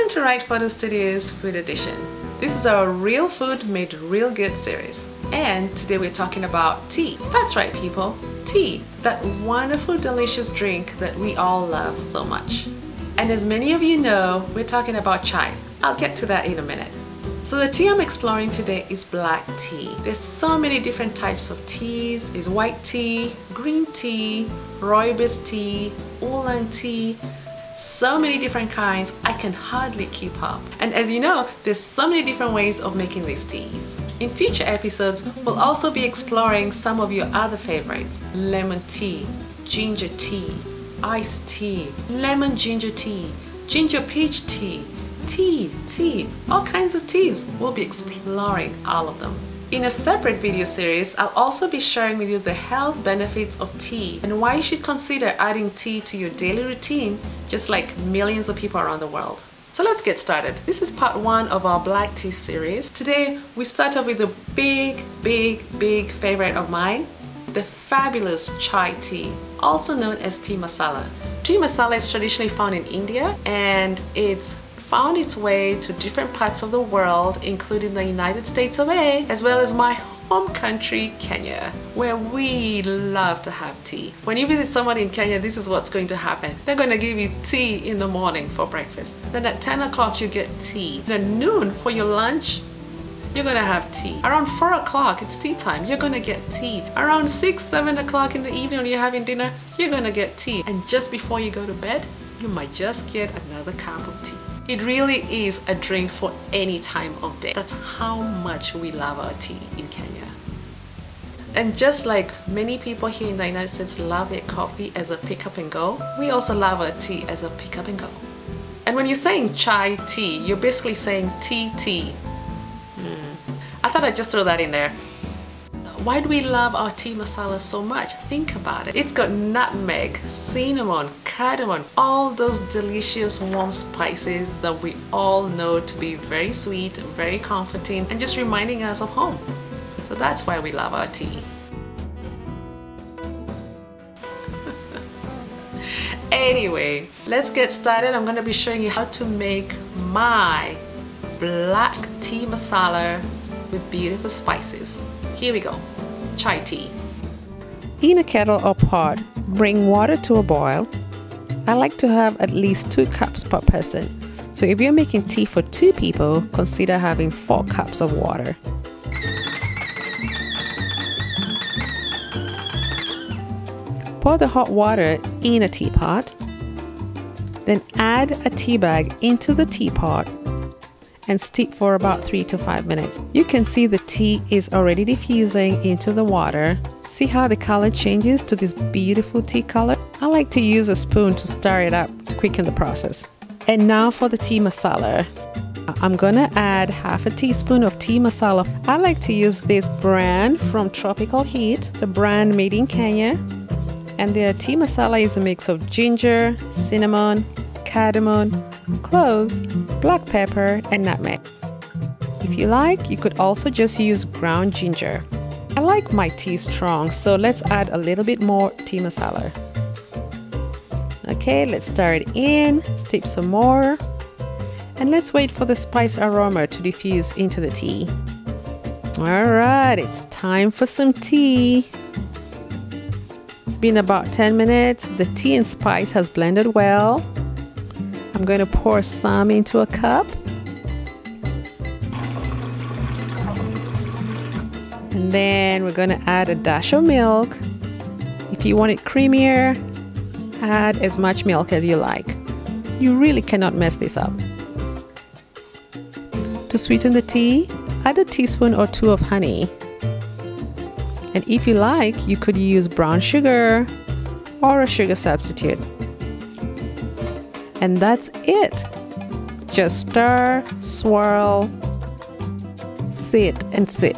Welcome to Wright Photo Studios Food Edition. This is our Real Food Made Real Good series. And today we're talking about tea. That's right, people. Tea, that wonderful, delicious drink that we all love so much. And as many of you know, we're talking about chai. I'll get to that in a minute. So the tea I'm exploring today is black tea. There's so many different types of teas. There's white tea, green tea, rooibos tea, oolong tea. So many different kinds, I can hardly keep up. And as you know, there's so many different ways of making these teas. In future episodes, we'll also be exploring some of your other favorites. Lemon tea, ginger tea, iced tea, lemon ginger tea, ginger peach tea, tea, all kinds of teas. We'll be exploring all of them. In a separate video series, I'll also be sharing with you the health benefits of tea and why you should consider adding tea to your daily routine, just like millions of people around the world. So let's get started. This is part one of our black tea series. Today, we start off with a big favorite of mine, the fabulous chai tea, also known as tea masala. Tea masala is traditionally found in India, and it's found its way to different parts of the world, including the United States of A, as well as my home country, Kenya, where we love to have tea. When you visit somebody in Kenya, this is what's going to happen. They're going to give you tea in the morning for breakfast. Then at 10 o'clock, you get tea. Then at noon for your lunch, you're going to have tea. Around 4 o'clock, it's tea time. You're going to get tea. Around 6, 7 o'clock in the evening when you're having dinner, you're going to get tea. And just before you go to bed, you might just get another cup of tea. It really is a drink for any time of day. That's how much we love our tea in Kenya. And just like many people here in the United States love their coffee as a pick up and go, we also love our tea as a pick up and go. And when you're saying chai tea, you're basically saying tea. I thought I'd just throw that in there. Why do we love our tea masala so much? Think about it. It's got nutmeg, cinnamon, cardamom, all those delicious warm spices that we all know to be very sweet, very comforting, and just reminding us of home. So that's why we love our tea. Anyway, let's get started. I'm going to be showing you how to make my black tea masala with beautiful spices. Here we go. Chai tea. In a kettle or pot, bring water to a boil. I like to have at least 2 cups per person. So if you're making tea for 2 people, consider having 4 cups of water. Pour the hot water in a teapot. Then add a tea bag into the teapot and steep for about 3 to 5 minutes. You can see the tea is already diffusing into the water. See how the color changes to this beautiful tea color? I like to use a spoon to stir it up to quicken the process. And now for the tea masala. I'm gonna add half a teaspoon of tea masala. I like to use this brand from Tropical Heat. It's a brand made in Kenya. And their tea masala is a mix of ginger, cinnamon, cardamom, cloves, black pepper, and nutmeg. If you like, you could also just use ground ginger. I like my tea strong, so let's add a little bit more tea masala. Okay, let's stir it in, steep some more, and let's wait for the spice aroma to diffuse into the tea. Alright, it's time for some tea. It's been about 10 minutes. The tea and spice has blended well. I'm going to pour some into a cup. And then we're going to add a dash of milk. If you want it creamier, add as much milk as you like. You really cannot mess this up. To sweeten the tea, add a teaspoon or 2 of honey. And if you like, you could use brown sugar or a sugar substitute. And that's it. Just stir, swirl, sit and sip.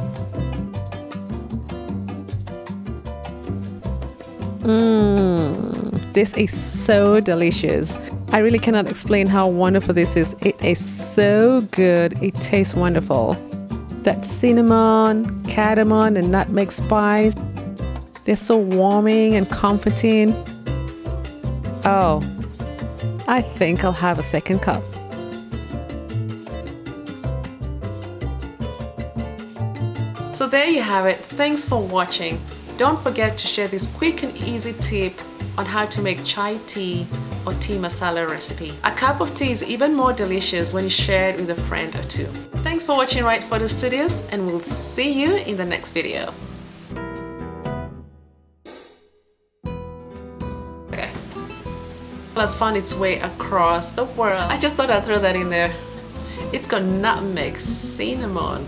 This is so delicious. I really cannot explain how wonderful this is. It is so good. It tastes wonderful. That cinnamon, cardamom, and nutmeg spice, they're so warming and comforting. Oh, I think I'll have a second cup. there you have it. Thanks for watching. Don't forget to share this quick and easy tip on how to make chai tea or tea masala recipe. A cup of tea is even more delicious when you share it with a friend or two. Thanks for watching Wright Photo Studios, and we'll see you in the next video. Okay. Has found its way across the world. I just thought I'd throw that in there. It's got nutmeg, cinnamon.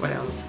What else?